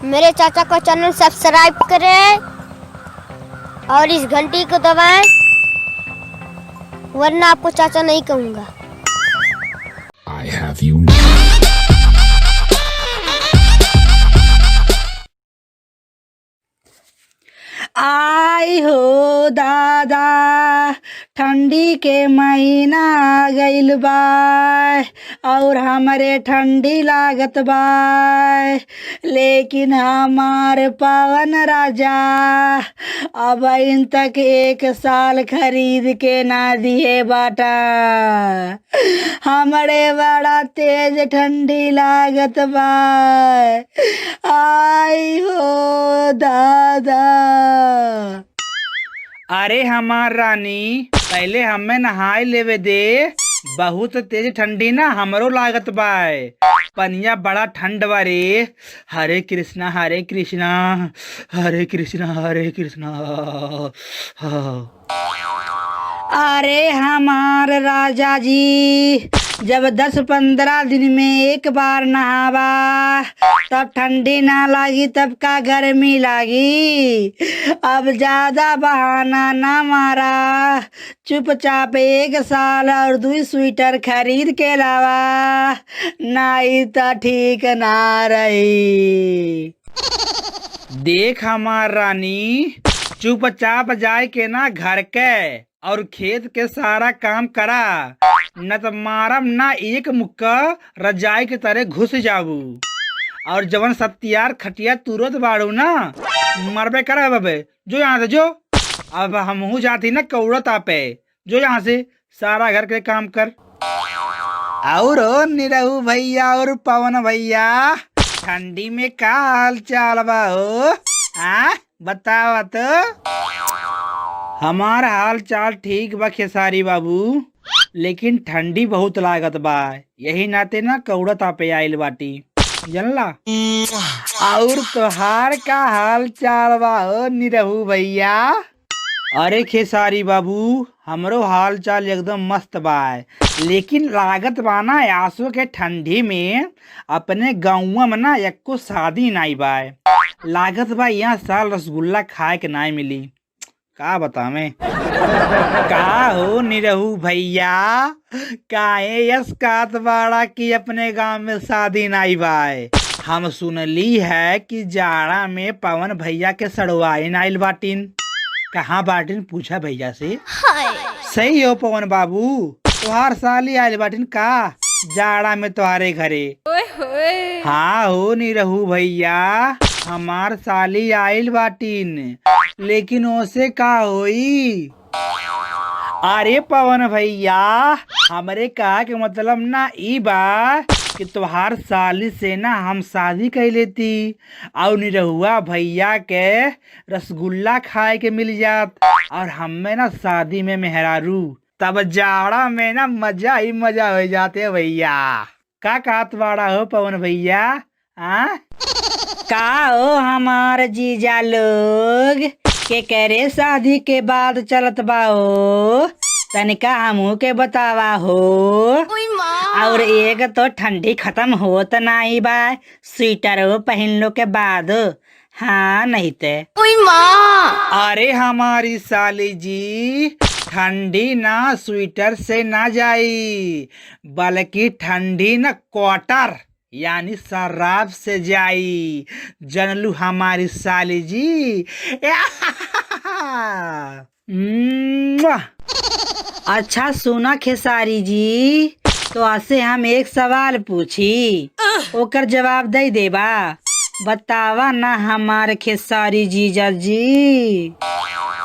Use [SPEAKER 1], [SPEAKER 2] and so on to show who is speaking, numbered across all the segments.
[SPEAKER 1] मेरे चाचा को चैनल सब्सक्राइब करें और इस घंटी को दबाएं, वरना आपको चाचा नहीं कहूँगा।
[SPEAKER 2] I have you.
[SPEAKER 3] आई हो दादा ठंडी के महीना आ गइल बा और हमरे ठंडी लागत बा, लेकिन हमार पवन राजा अब इन तक 1 साल खरीद के ना दिए बाटा। हमरे बड़ा तेज ठंडी लागत बा। आई हो दादा। अरे हमार रानी, पहले हमें नहाए लेवे दे। बहुत तेज ठंडी ना हमरो लागत बा। पनिया बड़ा ठंड बा रे। हरे कृष्णा हरे कृष्णा हरे कृष्णा हरे कृष्णा। अरे हमार राजा जी, जब 10-15 दिन में एक बार नहावा तब ठंडी ना लागी, तब का गर्मी लागी। अब ज्यादा बहाना ना मारा, चुपचाप 1 साल और 2 स्वेटर खरीद के लावा, नहीं तो ठीक ना रही। देख हमार रानी, चुपचाप जाए के ना घर के और खेत के सारा काम करा, न तो मारम ना एक मुक्का रजाई के तरह घुस जाबू। और जवन सत्यार खटिया तुरंत बाड़ू ना, मरबे करे बबे। जो यहाँ से जो। अब हमहू जाती ना कौड़त आपे। जो यहाँ से सारा घर के काम कर। और निरहू भैया और पवन भैया, ठंडी में का हाल चाल बा हो? बतावा तो। हमार हाल चाल ठीक बा खेसारी बाबू, लेकिन ठंडी बहुत लागत बा। यही नाते ना कौड़त आपे आइल बाटी, जानला। और तोहार का हाल चाल बा हो निरहू भैया? अरे खेसारी बाबू, हमरो हाल चाल एकदम मस्त बा, लेकिन लागत बा ना आसो के ठंडी में अपने गाँव में ना एको शादी नाई बा। लागत बा यहाँ साल रसगुल्ला खाए के नाई मिली। का बतावे? का हो निरहू भैया, काहे यस कात बाड़ा की अपने गांव में शादी नाई बाय? हम सुनली है कि जाड़ा में पवन भैया के सड़वाई नाइल बाटिन। कहाँ बाटिन पूछा भैया से। सही हो पवन बाबू, तुहार साली आइल बाटिन का जाड़ा में तुम्हारे घरे? हाँ हो निरहू भैया, हमार साली आइल बाटिन, लेकिन ओसे का होई? अरे पवन भैया, हमरे कहा के मतलब ना ई बा कि तुहार साली से ना हम शादी कर लेती और निरहुआ भैया के रसगुल्ला खाए के मिल जात, और हमें ना शादी में मेहरारू, तब जाड़ा में ना मजा ही मजा हो जाते भैया। का कहत बाड़ा हो पवन भैया? का हो हमार जीजा लोग के करे शादी के बाद चलत बा हो? तनिका हमू के बतावा हो। और एक तो ठंडी खत्म होत नहीं बा, स्वेटर पहन लो के बाद। हाँ नहीं ते। अरे हमारी साली जी, ठंडी ना स्वेटर से ना जाई, बल्कि ठंडी ना क्वार्टर यानी शराब से जाई। जनलू हमारी साली जी। अच्छा सुना खेसारी जी, तो आसे हम एक सवाल पूछी, ओकर जवाब दे देबा। बतावा ना हमारे खेसारी जीजा जी।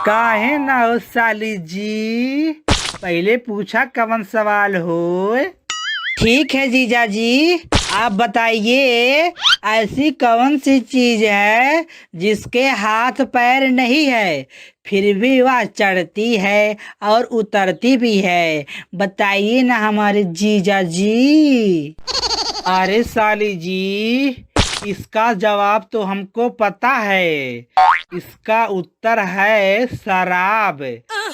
[SPEAKER 3] काहे ना हो साली जी, पहले पूछा कवन सवाल हो? ठीक है जीजा जी, आप बताइए ऐसी कौन सी चीज है जिसके हाथ पैर नहीं है, फिर भी वह चढ़ती है और उतरती भी है? बताइए ना हमारे जीजा जी। अरे साली जी, इसका जवाब तो हमको पता है। इसका उत्तर है शराब।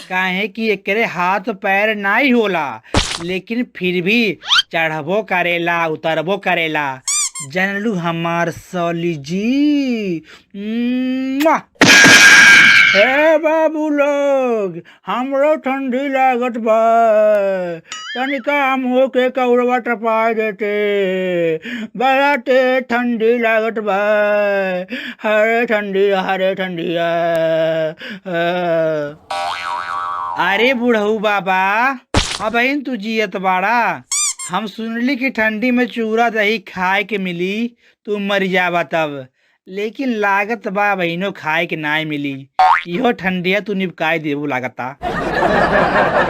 [SPEAKER 3] काहे कि एकरे हाथ पैर नहीं होला, लेकिन फिर भी चढ़बो करेला उतरबो करेला। जानलू हमार साली जी। मुआ। हे बाबू लोग, हमरो ठंडी लागत बा, तनिका हम होके कौरवा टपाए देते, बड़ा ते ठंडी लागत बा, हरे ठंडिया। अरे बुढ़ऊ बाबा, अब इन तू जियत बाड़ा। हम सुनली कि ठंडी में चूरा दही खाए के मिली, तू मर जाबा तब, लेकिन लागत बा बहिनो खाए के नाय मिली। इहो ठंडिया तू निपकाए देबू लागता।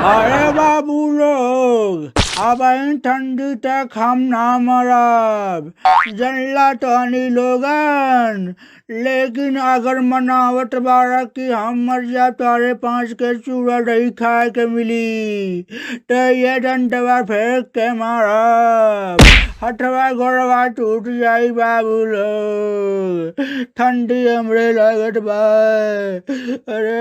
[SPEAKER 3] अरे बाबू लोग, अब इन ठंडी तक हम ना मरब, जनला तहनी लोगन, लेकिन अगर मनावट बारा कि हम मर जा तारे 5 के चूड़ा दही खाए के मिली, तो ये डंडवा फेंक के मारब, हथवा गोड़वा टूट जाई बाबू लोग, ठंडी हमरे लागत बा। अरे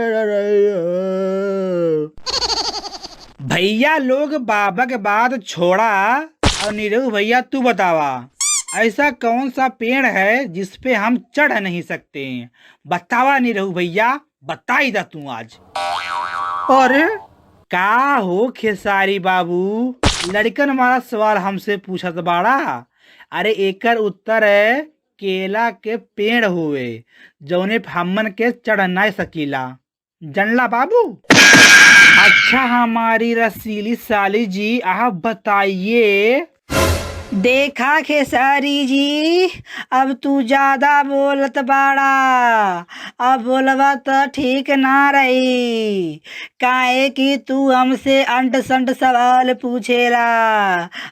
[SPEAKER 3] भैया लोग बाबा के बात छोड़ा और नीरव भैया तू बतावा, ऐसा कौन सा पेड़ है जिसपे हम चढ़ नहीं सकते? बतावा नीरव भैया, बताई दा तू आज। अरे का हो खेसारी बाबू, लड़कन हमारा सवाल हमसे पूछत बाड़ा। अरे एकर उत्तर है केला के पेड़ हुए जौने हमन के चढ़ नहीं सकीला, जनला बाबू। अच्छा हमारी रसीली साली जी, आप बताइए। देखा खेसारी जी, अब तू ज्यादा बोलत बाड़ा, अब बोलबा तो ठीक ना रही, काहे कि तू हमसे अंट संट सवाल पूछेला,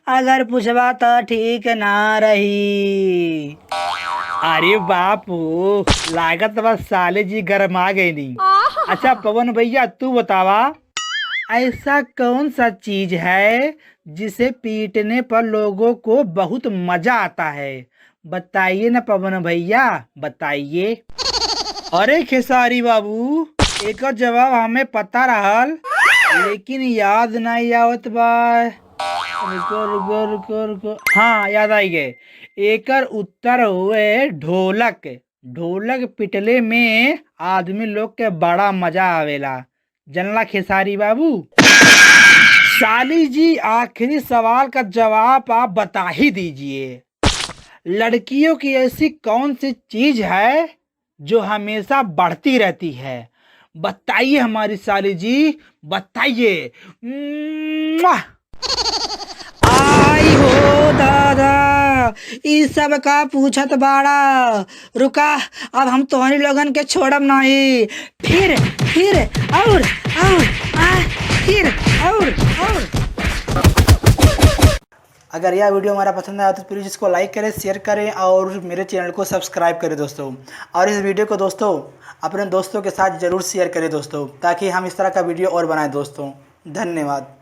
[SPEAKER 3] अगर पूछबा तो ठीक ना रही। अरे बापू, लागत बस साले जी गरमा गई नहीं। अच्छा पवन भैया तू बतावा, ऐसा कौन सा चीज है जिसे पीटने पर लोगों को बहुत मजा आता है? बताइए ना पवन भैया, बताइए। अरे खेसारी बाबू, एक जवाब हमें पता रहल, लेकिन याद नहीं आवत बा। रुको। हाँ याद आई गए, एकर उत्तर हुए ढोलक। ढोलक पिटले में आदमी लोग के बड़ा मजा आवेला, जनला खेसारी बाबू। साली जी आखिरी सवाल का जवाब आप बता ही दीजिए। लड़कियों की ऐसी कौन सी चीज है जो हमेशा बढ़ती रहती है? बताइए हमारी साली जी, बताइए। आई हो दादा, इस सब का पूछत बाड़ा। रुका, अब हम तोहनी लोगन के छोड़ब नहीं। फिर और अगर यह वीडियो हमारा पसंद आया तो प्लीज़ इसको लाइक करें, शेयर करें और मेरे चैनल को सब्सक्राइब करें दोस्तों। और इस वीडियो को दोस्तों अपने दोस्तों के साथ ज़रूर शेयर करें दोस्तों, ताकि हम इस तरह का वीडियो और बनाएं दोस्तों। धन्यवाद।